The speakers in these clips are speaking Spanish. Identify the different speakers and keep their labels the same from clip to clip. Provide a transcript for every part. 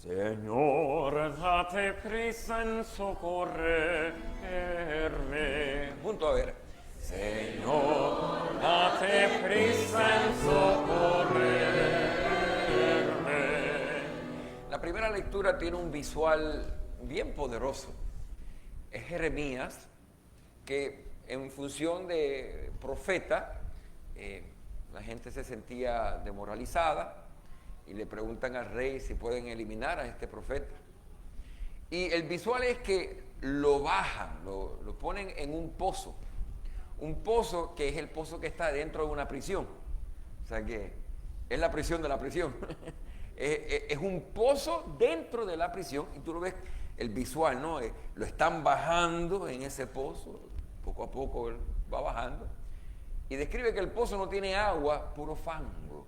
Speaker 1: Señor, date prisa en socorrerme.
Speaker 2: Junto a ver.
Speaker 1: Señor, date prisa en socorrerme.
Speaker 2: La primera lectura tiene un visual bien poderoso. Es Jeremías, que en función de profeta, la gente se sentía demoralizada y le preguntan al rey si pueden eliminar a este profeta. Y el visual es que lo bajan, lo ponen en un pozo que es el pozo que está dentro de una prisión. O sea que es la prisión de la prisión. Es un pozo dentro de la prisión y tú lo ves, el visual, ¿no? Lo están bajando en ese pozo, poco a poco él va bajando y describe que el pozo no tiene agua, puro fango.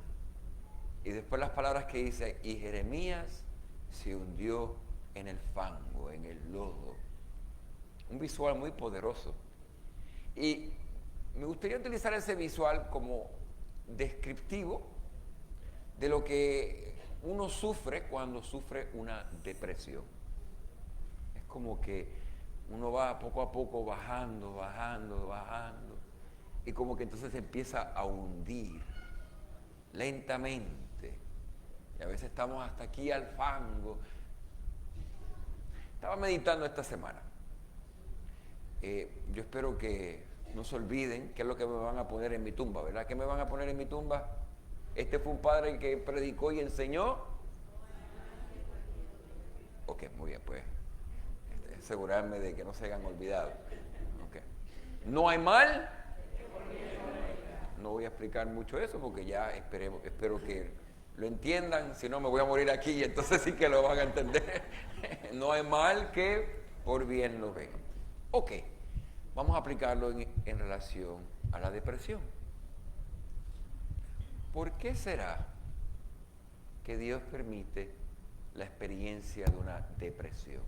Speaker 2: Y después las palabras que dice, y Jeremías se hundió en el fango, en el lodo. Un visual muy poderoso. Y me gustaría utilizar ese visual como descriptivo de lo que uno sufre cuando sufre una depresión. Es como que uno va poco a poco bajando, bajando, bajando, y como que entonces se empieza a hundir lentamente. Y a veces estamos hasta aquí al fango. Estaba meditando esta semana. Yo espero que no se olviden qué es lo que me van a poner en mi tumba, ¿verdad? ¿Qué me van a poner en mi tumba? Este fue un padre que predicó y enseñó. Ok, muy bien, pues asegurarme de que no se hayan olvidado. Okay. No hay mal. No voy a explicar mucho eso porque ya espero que lo entiendan, si no me voy a morir aquí y entonces sí que lo van a entender. No hay mal que por bien lo venga. Ok, vamos a aplicarlo en relación a la depresión. ¿Por qué será que Dios permite la experiencia de una depresión?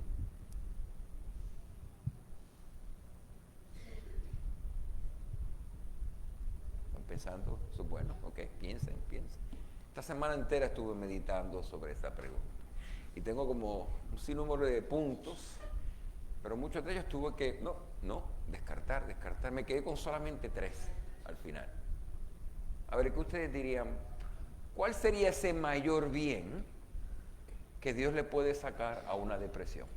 Speaker 2: ¿Están pensando? Eso es bueno. Ok, piensen. Esta semana entera estuve meditando sobre esa pregunta. Y tengo como un sinnúmero de puntos, pero muchos de ellos tuve que, descartar. Me quedé con solamente 3 al final. A ver, ¿qué ustedes dirían? ¿Cuál sería ese mayor bien que Dios le puede sacar a una depresión?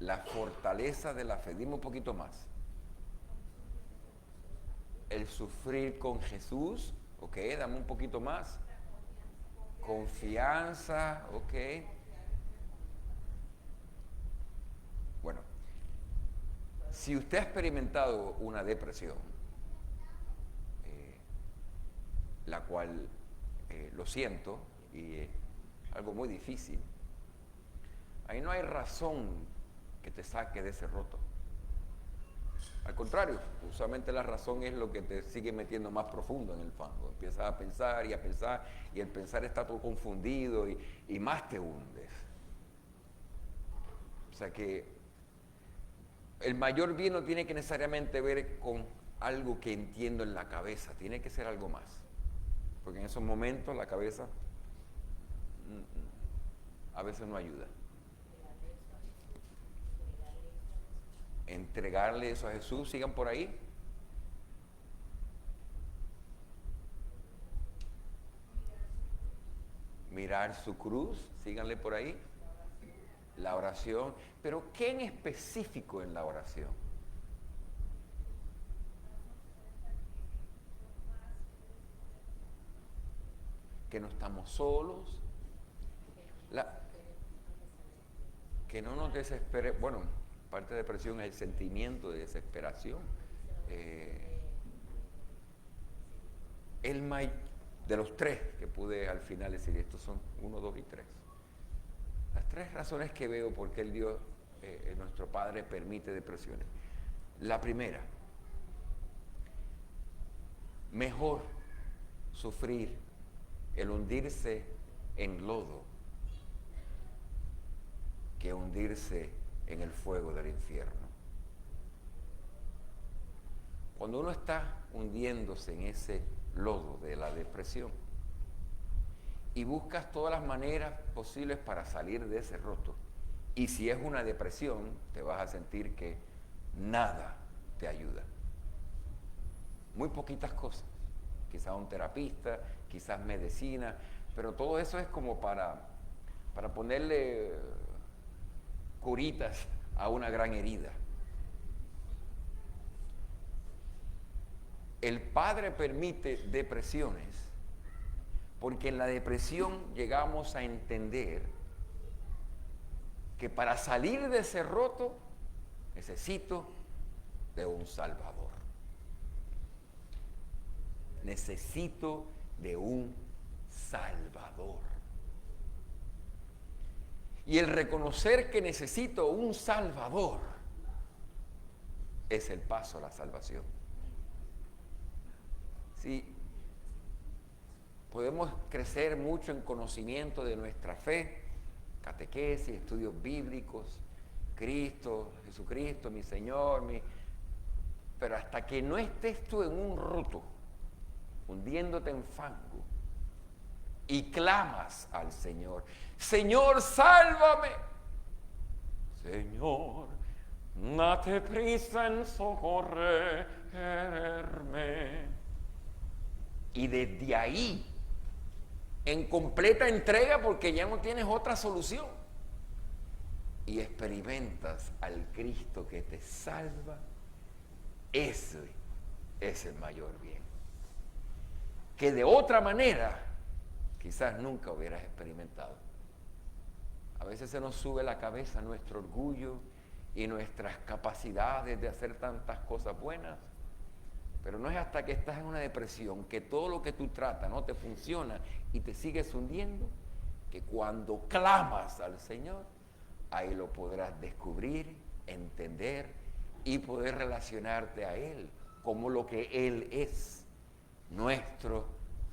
Speaker 2: La fortaleza de la fe. Dime un poquito más. El sufrir con Jesús. Ok, dame un poquito más. Confianza, ok. Bueno, si usted ha experimentado una depresión, la cual lo siento y es algo muy difícil, ahí no hay razón que te saque de ese roto. Al contrario, usualmente la razón es lo que te sigue metiendo más profundo en el fango. Empiezas a pensar y el pensar está todo confundido y más te hundes. O sea que el mayor bien no tiene que necesariamente ver con algo que entiendo en la cabeza, tiene que ser algo más. Porque en esos momentos la cabeza a veces no ayuda. Entregarle eso a Jesús, sigan por ahí. Mirar su cruz, síganle por ahí. La oración, pero ¿qué en específico en la oración? Que no estamos solos, que no nos desespere. Bueno, parte de depresión es el sentimiento de desesperación. De los 3 que pude al final decir, estos son 1, 2 y 3. Las 3 razones que veo por qué el Dios, nuestro Padre, permite depresiones. La primera, mejor sufrir el hundirse en lodo que hundirse en el fuego del infierno. Cuando uno está hundiéndose en ese lodo de la depresión y buscas todas las maneras posibles para salir de ese roto. Y si es una depresión, te vas a sentir que nada te ayuda. Muy poquitas cosas. Quizás un terapista, quizás medicina, pero todo eso es como para ponerle curitas a una gran herida. El Padre permite depresiones porque en la depresión llegamos a entender que para salir de ese roto necesito de un Salvador. Necesito de un Salvador. Y el reconocer que necesito un Salvador es el paso a la salvación. Sí, podemos crecer mucho en conocimiento de nuestra fe, catequesis, estudios bíblicos, Cristo, Jesucristo, mi Señor, pero hasta que no estés tú en un roto, hundiéndote en fango, y clamas al Señor, Señor, sálvame.
Speaker 1: Señor, date prisa en socorrerme.
Speaker 2: Y desde ahí, en completa entrega, porque ya no tienes otra solución, y experimentas al Cristo que te salva, ese es el mayor bien. Que de otra manera, quizás nunca hubieras experimentado. A veces se nos sube la cabeza nuestro orgullo y nuestras capacidades de hacer tantas cosas buenas, pero no es hasta que estás en una depresión, que todo lo que tú tratas no te funciona y te sigues hundiendo, que cuando clamas al Señor, ahí lo podrás descubrir, entender y poder relacionarte a Él como lo que Él es, nuestro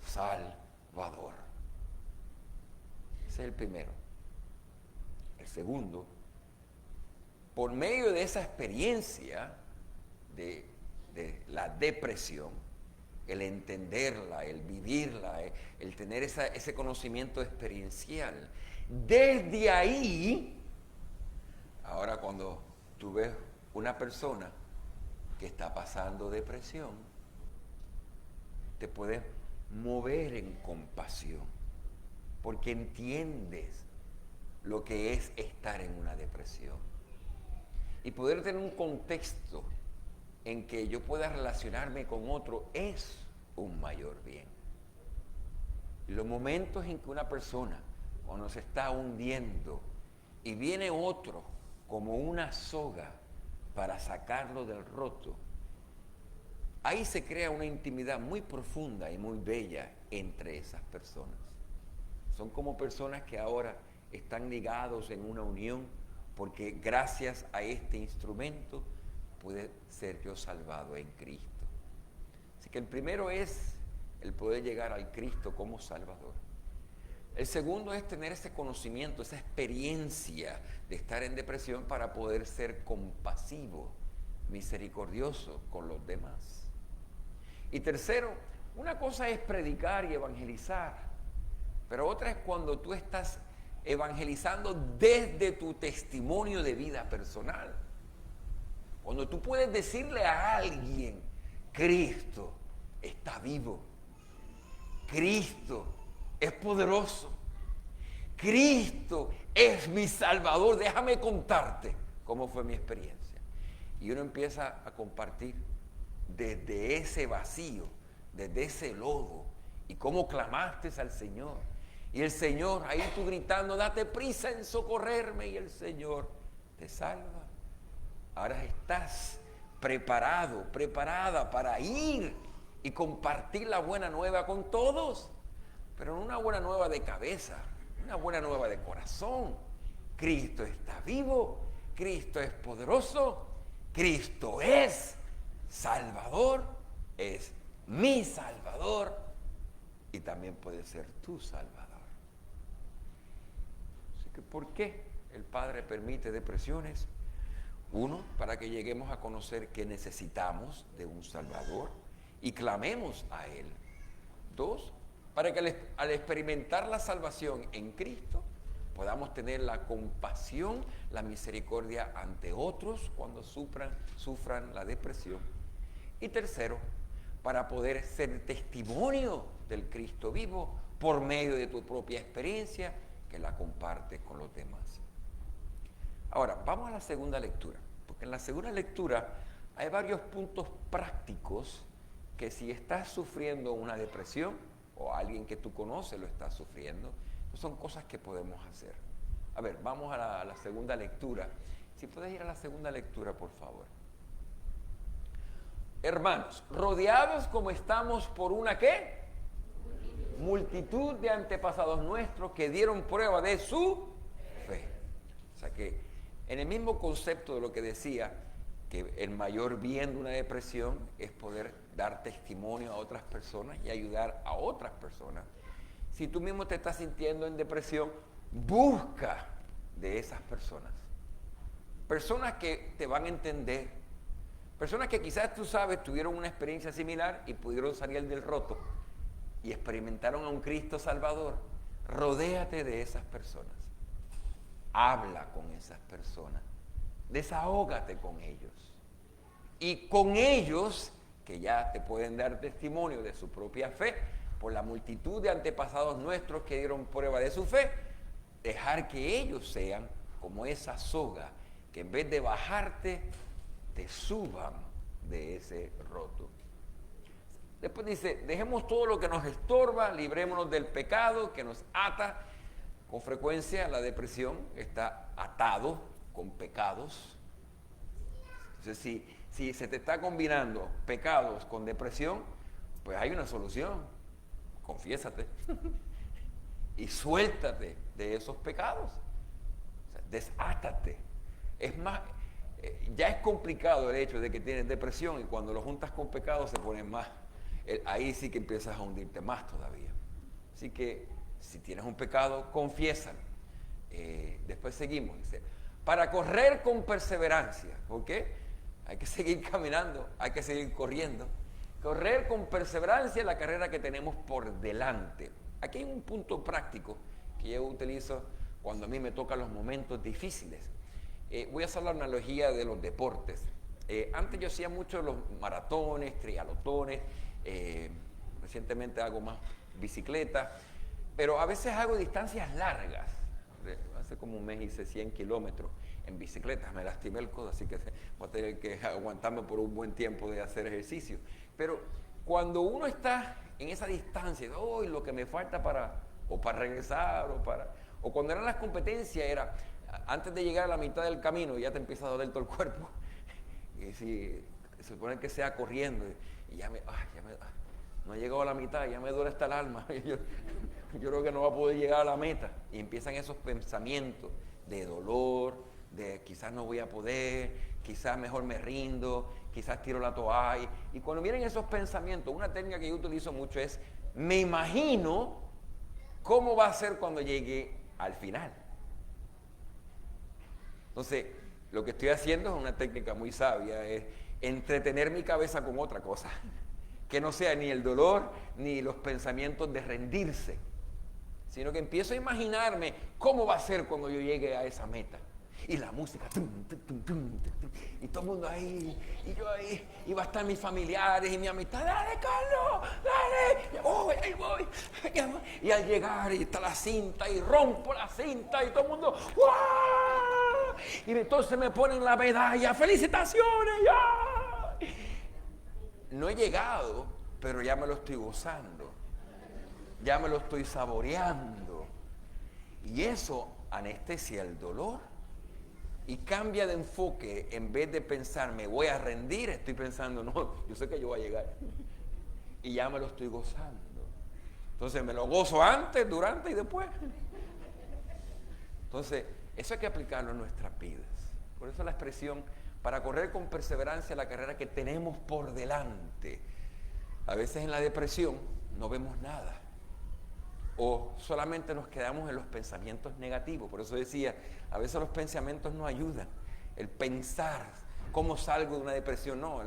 Speaker 2: Salvador. Ese es el primero. El segundo, por medio de esa experiencia de la depresión, el entenderla, el vivirla, el tener ese conocimiento experiencial, desde ahí, ahora cuando tú ves una persona que está pasando depresión, te puedes mover en compasión, porque entiendes lo que es estar en una depresión. Y poder tener un contexto en que yo pueda relacionarme con otro es un mayor bien. Y los momentos en que una persona, cuando se está hundiendo y viene otro como una soga para sacarlo del roto, ahí se crea una intimidad muy profunda y muy bella entre esas personas. Son como personas que ahora están ligados en una unión porque gracias a este instrumento pude ser yo salvado en Cristo. Así que el primero es el poder llegar al Cristo como Salvador. El segundo es tener ese conocimiento, esa experiencia de estar en depresión para poder ser compasivo, misericordioso con los demás. Y tercero, una cosa es predicar y evangelizar, pero otra es cuando tú estás evangelizando desde tu testimonio de vida personal. Cuando tú puedes decirle a alguien, Cristo está vivo, Cristo es poderoso, Cristo es mi Salvador, déjame contarte cómo fue mi experiencia. Y uno empieza a compartir desde ese vacío, desde ese lodo, y cómo clamaste al Señor. Y el Señor, ahí tú gritando, date prisa en socorrerme, y el Señor te salva. Ahora estás preparado, preparada para ir y compartir la buena nueva con todos, pero no una buena nueva de cabeza, una buena nueva de corazón. Cristo está vivo, Cristo es poderoso, Cristo es Salvador, es mi Salvador y también puede ser tu Salvador. Así que, ¿por qué el Padre permite depresiones? Uno, para que lleguemos a conocer que necesitamos de un Salvador y clamemos a Él. Dos, para que al experimentar la salvación en Cristo podamos tener la compasión, la misericordia ante otros cuando sufran la depresión. Y tercero, para poder ser testimonio del Cristo vivo por medio de tu propia experiencia que la compartes con los demás. Ahora, vamos a la segunda lectura, porque en la segunda lectura hay varios puntos prácticos que si estás sufriendo una depresión o alguien que tú conoces lo está sufriendo, son cosas que podemos hacer. A ver, vamos a la segunda lectura. Si puedes ir a la segunda lectura, por favor. Hermanos, rodeados como estamos por una ¿qué? Multitud de antepasados nuestros que dieron prueba de su fe. O sea que en el mismo concepto de lo que decía, que el mayor bien de una depresión es poder dar testimonio a otras personas y ayudar a otras personas. Si tú mismo te estás sintiendo en depresión, busca de esas personas. Personas que te van a entender. Personas que quizás tú sabes tuvieron una experiencia similar y pudieron salir del roto y experimentaron a un Cristo Salvador. Rodéate de esas personas. Habla con esas personas. Desahógate con ellos. Y con ellos, que ya te pueden dar testimonio de su propia fe, por la multitud de antepasados nuestros que dieron prueba de su fe, dejar que ellos sean como esa soga que en vez de bajarte, te suban de ese roto. Después dice, dejemos todo lo que nos estorba, librémonos del pecado que nos ata. Con frecuencia la depresión está atado con pecados. Entonces, si se te está combinando pecados con depresión, pues hay una solución. Confiésate y suéltate de esos pecados. O sea, desátate. Es más, ya es complicado el hecho de que tienes depresión y cuando lo juntas con pecados se pone más. Ahí sí que empiezas a hundirte más todavía. Así que si tienes un pecado, confiésalo. Después seguimos. Dice, para correr con perseverancia. ¿Por qué? Hay que seguir caminando, hay que seguir corriendo. Correr con perseverancia la carrera que tenemos por delante. Aquí hay un punto práctico que yo utilizo cuando a mí me tocan los momentos difíciles. Voy a hacer la analogía de los deportes. Antes yo hacía mucho los maratones, triatlones, recientemente hago más bicicleta, pero a veces hago distancias largas. Hace como un mes hice 100 kilómetros en bicicleta, me lastimé el codo, así que voy a tener que aguantarme por un buen tiempo de hacer ejercicio. Pero cuando uno está en esa distancia, oh, lo que me falta para regresar, o cuando eran las competencias, era antes de llegar a la mitad del camino ya te empieza a doler todo el cuerpo. Y si se supone que sea corriendo, y no he llegado a la mitad, ya me duele hasta el alma. Yo creo que no va a poder llegar a la meta. Y empiezan esos pensamientos de dolor, de quizás no voy a poder, quizás mejor me rindo, quizás tiro la toalla. Y cuando vienen esos pensamientos, una técnica que yo utilizo mucho es, me imagino cómo va a ser cuando llegue al final. Entonces, lo que estoy haciendo es una técnica muy sabia, es entretener mi cabeza con otra cosa, que no sea ni el dolor ni los pensamientos de rendirse, sino que empiezo a imaginarme cómo va a ser cuando yo llegue a esa meta. Y la música, y todo el mundo ahí, y yo ahí, y va a estar mis familiares y mi amistad, dale Carlos, dale, oh, ahí voy. Y al llegar, y está la cinta, y rompo la cinta, y todo el mundo, ¡guau! Y entonces me ponen la medalla, ¡felicitaciones! ¡Ya! No he llegado, pero ya me lo estoy gozando, ya me lo estoy saboreando. Y eso anestesia el dolor. Y cambia de enfoque, en vez de pensar, me voy a rendir, estoy pensando, no, yo sé que yo voy a llegar. Y ya me lo estoy gozando. Entonces me lo gozo antes, durante y después. Entonces, eso hay que aplicarlo en nuestras vidas. Por eso la expresión, para correr con perseverancia la carrera que tenemos por delante. A veces en la depresión no vemos nada. O solamente nos quedamos en los pensamientos negativos. Por eso decía, a veces los pensamientos no ayudan. El pensar, ¿cómo salgo de una depresión? No,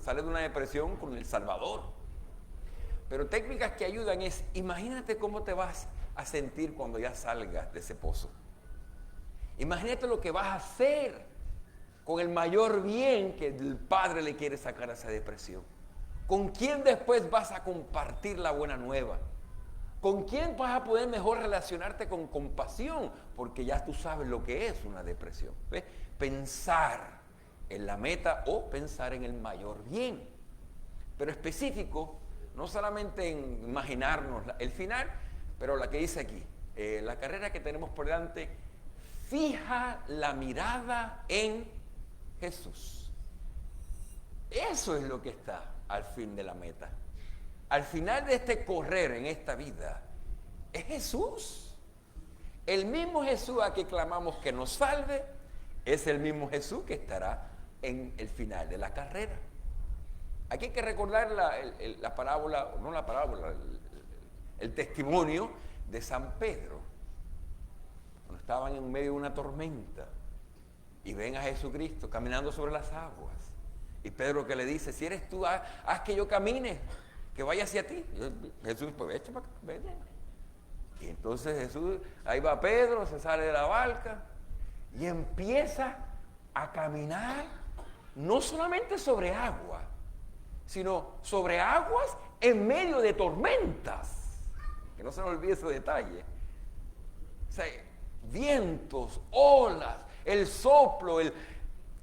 Speaker 2: sale de una depresión con el Salvador. Pero técnicas que ayudan es, imagínate cómo te vas a sentir cuando ya salgas de ese pozo. Imagínate lo que vas a hacer con el mayor bien que el Padre le quiere sacar a esa depresión. ¿Con quién después vas a compartir la buena nueva? ¿Con quién vas a poder mejor relacionarte con compasión? Porque ya tú sabes lo que es una depresión. ¿Ves? Pensar en la meta o pensar en el mayor bien. Pero específico, no solamente en imaginarnos el final, pero la que dice aquí, la carrera que tenemos por delante, fija la mirada en Jesús. Eso es lo que está al fin de la meta. Al final de este correr en esta vida, es Jesús. El mismo Jesús a que clamamos que nos salve, es el mismo Jesús que estará en el final de la carrera. Aquí hay que recordar la parábola, no la parábola, el testimonio de San Pedro. Cuando estaban en medio de una tormenta y ven a Jesucristo caminando sobre las aguas. Y Pedro que le dice, si eres tú, haz que yo camine, que vaya hacia ti. Y Jesús, pues echa para acá, ven. Y entonces Jesús, ahí va Pedro, se sale de la barca y empieza a caminar, no solamente sobre agua, sino sobre aguas en medio de tormentas. Que no se nos olvide ese detalle. O sea, vientos, olas, el soplo,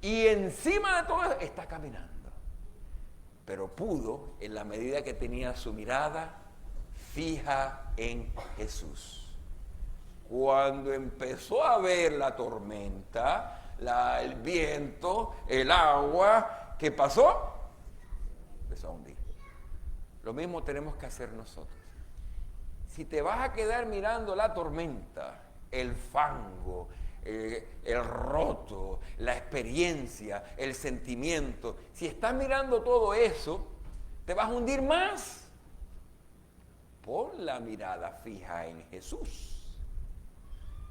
Speaker 2: y encima de todo eso está caminando. Pero pudo, en la medida que tenía su mirada fija en Jesús. Cuando empezó a ver la tormenta, el viento, el agua, ¿qué pasó? Empezó a hundir. Lo mismo tenemos que hacer nosotros. Si te vas a quedar mirando la tormenta, el fango, el roto, la experiencia, el sentimiento, si estás mirando todo eso, te vas a hundir más. Pon la mirada fija en Jesús.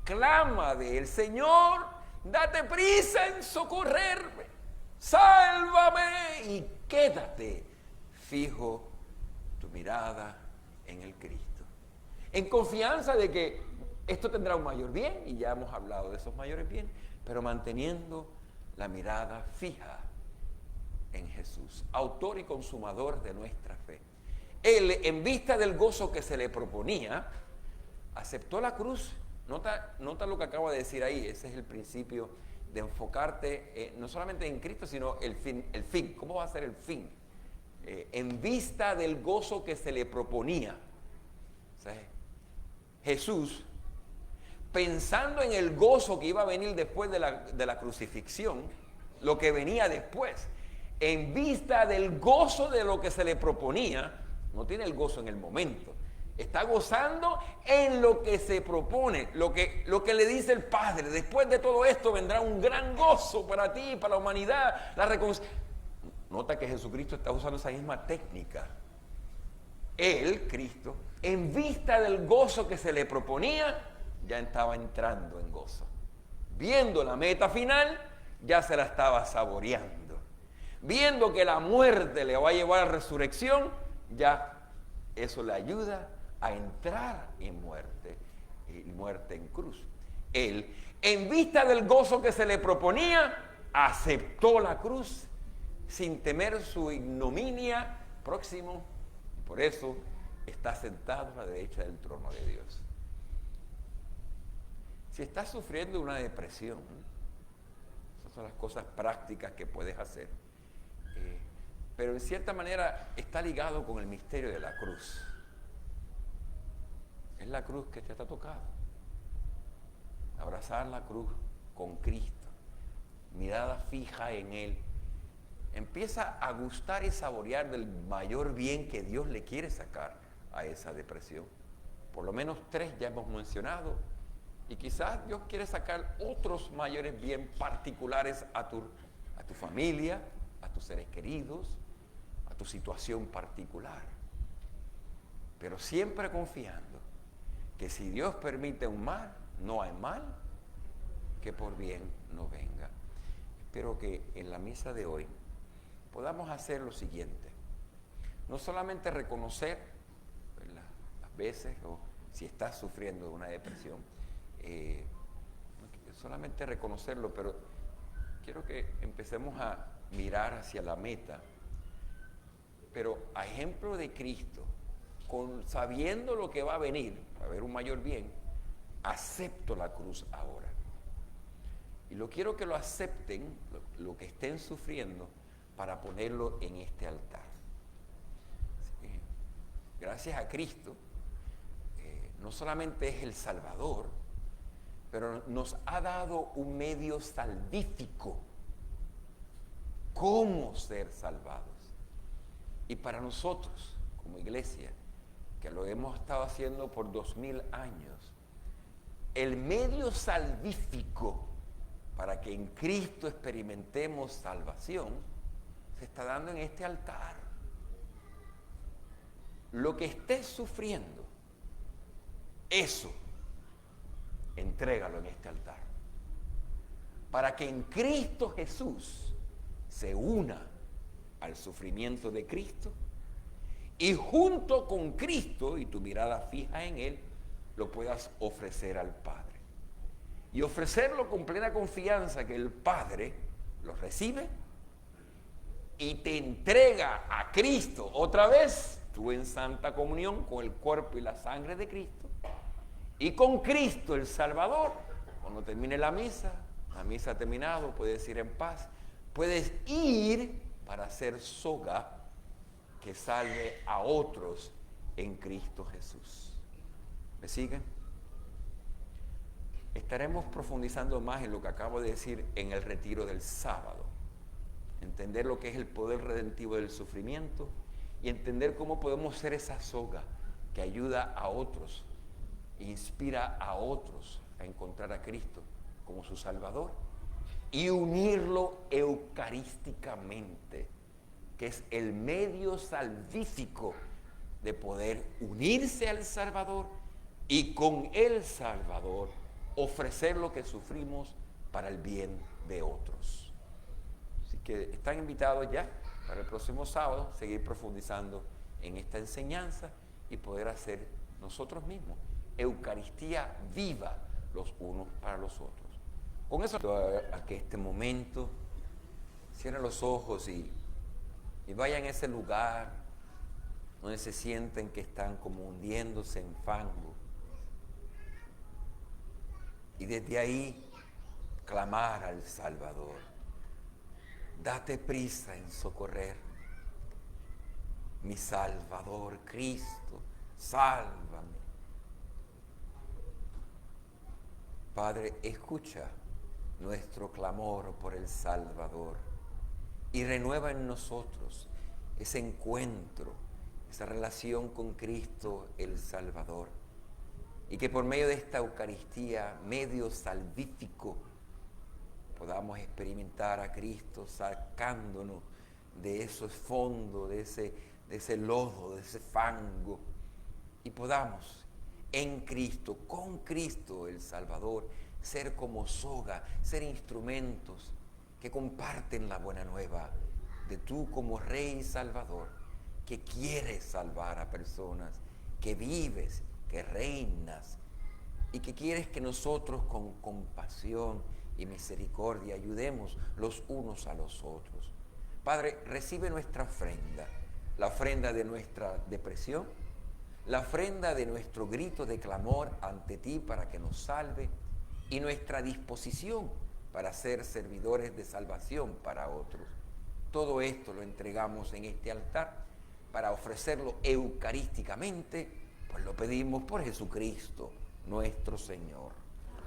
Speaker 2: Clama de él, Señor, date prisa en socorrerme, sálvame, y quédate fijo tu mirada en el Cristo. En confianza de que esto tendrá un mayor bien, y ya hemos hablado de esos mayores bienes, pero manteniendo la mirada fija en Jesús, autor y consumador de nuestra fe. Él, en vista del gozo que se le proponía, aceptó la cruz. Nota lo que acabo de decir ahí, ese es el principio de enfocarte no solamente en Cristo, sino el fin. ¿Cómo va a ser el fin? En vista del gozo que se le proponía. O sea, Jesús, pensando en el gozo que iba a venir después de la crucifixión, lo que venía después, en vista del gozo de lo que se le proponía, no tiene el gozo en el momento, está gozando en lo que se propone, lo que le dice el Padre. Después de todo esto vendrá un gran gozo para ti, para la humanidad, la reconciliación. Nota que Jesucristo está usando esa misma técnica. Él, Cristo, en vista del gozo que se le proponía, ya estaba entrando en gozo. Viendo la meta final, ya se la estaba saboreando. Viendo que la muerte le va a llevar a resurrección, ya eso le ayuda a entrar en muerte, y muerte en cruz. Él, en vista del gozo que se le proponía, aceptó la cruz sin temer su ignominia próximo. Por eso está sentado a la derecha del trono de Dios. Si estás sufriendo una depresión, esas son las cosas prácticas que puedes hacer. Pero en cierta manera está ligado con el misterio de la cruz. Es la cruz que te ha tocado. Abrazar la cruz con Cristo, mirada fija en Él. Empieza a gustar y saborear del mayor bien que Dios le quiere sacar a esa depresión. Por lo menos 3 ya hemos mencionado. Y quizás Dios quiere sacar otros mayores bien particulares a tu familia, a tus seres queridos, a tu situación particular. Pero siempre confiando que si Dios permite un mal, no hay mal que por bien no venga. Espero que en la misa de hoy podamos hacer lo siguiente. No solamente reconocer veces, o si estás sufriendo de una depresión, solamente reconocerlo, pero quiero que empecemos a mirar hacia la meta, pero a ejemplo de Cristo, sabiendo lo que va a venir, va a haber un mayor bien, acepto la cruz ahora. Y lo quiero que lo acepten, lo que estén sufriendo, para ponerlo en este altar. Gracias a Cristo, no solamente es el Salvador, pero nos ha dado un medio salvífico, cómo ser salvados. Y para nosotros, como iglesia, que lo hemos estado haciendo por 2000 años, el medio salvífico para que en Cristo experimentemos salvación, se está dando en este altar. Lo que estés sufriendo, eso, entrégalo en este altar. Para que en Cristo Jesús se una al sufrimiento de Cristo y junto con Cristo y tu mirada fija en Él, lo puedas ofrecer al Padre. Y ofrecerlo con plena confianza que el Padre lo recibe y te entrega a Cristo otra vez, tú en santa comunión con el cuerpo y la sangre de Cristo, y con Cristo el Salvador. Cuando termine la misa ha terminado, puedes ir en paz, puedes ir para hacer soga que salve a otros en Cristo Jesús. ¿Me siguen? Estaremos profundizando más en lo que acabo de decir en el retiro del sábado. Entender lo que es el poder redentivo del sufrimiento y entender cómo podemos ser esa soga que ayuda a otros, inspira a otros a encontrar a Cristo como su Salvador y unirlo eucarísticamente, que es el medio salvífico de poder unirse al Salvador y con el Salvador ofrecer lo que sufrimos para el bien de otros. Así que están invitados ya para el próximo sábado seguir profundizando en esta enseñanza y poder hacer nosotros mismos Eucaristía viva los unos para los otros. Con eso, a que este momento cierren los ojos y vayan a ese lugar donde se sienten que están como hundiéndose en fango. Y desde ahí clamar al Salvador. Date prisa en socorrer. Mi Salvador Cristo, sálvame. Padre, escucha nuestro clamor por el Salvador y renueva en nosotros ese encuentro, esa relación con Cristo el Salvador. Y que por medio de esta Eucaristía, medio salvífico, podamos experimentar a Cristo sacándonos de esos fondos, de ese lodo, de ese fango, y podamos en Cristo, con Cristo el Salvador, ser como soga, ser instrumentos que comparten la buena nueva de tú como Rey y Salvador, que quieres salvar a personas, que vives, que reinas y que quieres que nosotros con compasión y misericordia ayudemos los unos a los otros. Padre, recibe nuestra ofrenda, la ofrenda de nuestra depresión, la ofrenda de nuestro grito de clamor ante ti para que nos salve y nuestra disposición para ser servidores de salvación para otros. Todo esto lo entregamos en este altar para ofrecerlo eucarísticamente, pues lo pedimos por Jesucristo, nuestro Señor.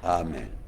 Speaker 3: Amén.